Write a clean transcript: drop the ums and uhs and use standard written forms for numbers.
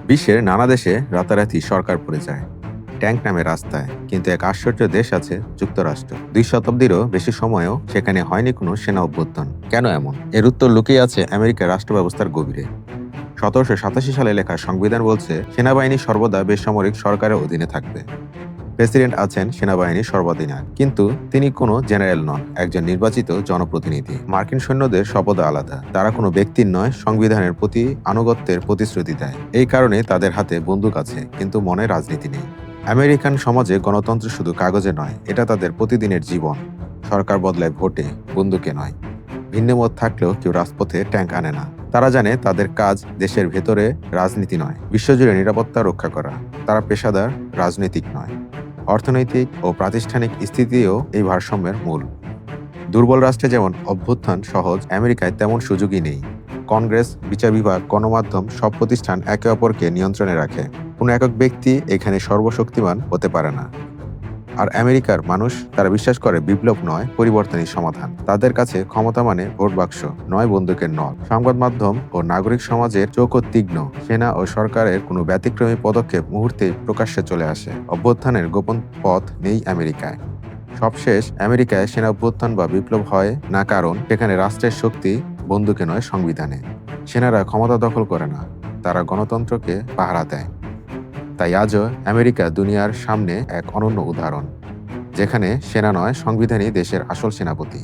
বিশ্বের নানা দেশে রাতারাতি সরকার পড়ে যায়, ট্যাঙ্ক নামে রাস্তায়। কিন্তু এক আশ্চর্য দেশ আছে, যুক্তরাষ্ট্র। 2 শতাব্দীরও বেশি সময়ও সেখানে হয়নি কোনো সেনা অভ্যুত্থান। কেন এমন? এর উত্তর লুকিয়ে আছে আমেরিকার রাষ্ট্র ব্যবস্থার গভীরে। 1787 সালে লেখা সংবিধান বলছে সেনাবাহিনী সর্বদা বেসামরিক সরকারের অধীনে থাকবে। প্রেসিডেন্ট আছেন সেনাবাহিনীর সর্বাধিনায়ক, কিন্তু তিনি কোনো জেনারেল নন, একজন নির্বাচিত জনপ্রতিনিধি। মার্কিন সৈন্যদের শপথ আলাদা, তারা কোনো ব্যক্তির নয়, সংবিধানের প্রতি আনুগত্যের প্রতিশ্রুতি দেয়। এই কারণে তাদের হাতে বন্দুক আছে, কিন্তু মনে রাজনীতি নেই। আমেরিকান সমাজে গণতন্ত্র শুধু কাগজে নয়, এটা তাদের প্রতিদিনের জীবন। সরকার বদলায় ভোটে, বন্দুকে নয়। ভিন্নমত থাকলেও কেউ রাজপথে ট্যাঙ্ক আনে না। তারা জানে তাদের কাজ দেশের ভেতরে রাজনীতি নয়, বিশ্বজুড়ে নিরাপত্তা রক্ষা করা। তারা পেশাদার, রাজনৈতিক নয়। অর্থনৈতিক ও প্রাতিষ্ঠানিক স্থিতিও এই ভারসাম্যের মূল। দুর্বল রাষ্ট্রে যেমন অভ্যুত্থান সহজ, আমেরিকায় তেমন সুযোগই নেই। কংগ্রেস, বিচার বিভাগ, গণমাধ্যম সব প্রতিষ্ঠান একে অপরকে নিয়ন্ত্রণে রাখে। কোনো একক ব্যক্তি এখানে সর্বশক্তিমান হতে পারে না। আর আমেরিকার মানুষ, তারা বিশ্বাস করে বিপ্লব নয়, পরিবর্তনই সমাধান। তাদের কাছে ক্ষমতা মানে ভোট বাক্স, নয় বন্দুকের নল। সংবাদ মাধ্যম ও নাগরিক সমাজের চোখও তীক্ষ্ণ। সেনা ও সরকারের কোনো ব্যতিক্রমী পদক্ষেপ মুহূর্তে প্রকাশ্যে চলে আসে। অভ্যুত্থানের গোপন পথ নেই আমেরিকায়। সবশেষ আমেরিকায় সেনা অভ্যুত্থান বা বিপ্লব হয় না, কারণ সেখানে রাষ্ট্রের শক্তি বন্দুকে নয়, সংবিধানে। সেনারা ক্ষমতা দখল করে না, তারা গণতন্ত্রকে পাহারা দেয়। তাই আজও আমেরিকা দুনিয়ার সামনে এক অনন্য উদাহরণ, যেখানে সেনা নয়, সংবিধানই দেশের আসল সেনাপতি।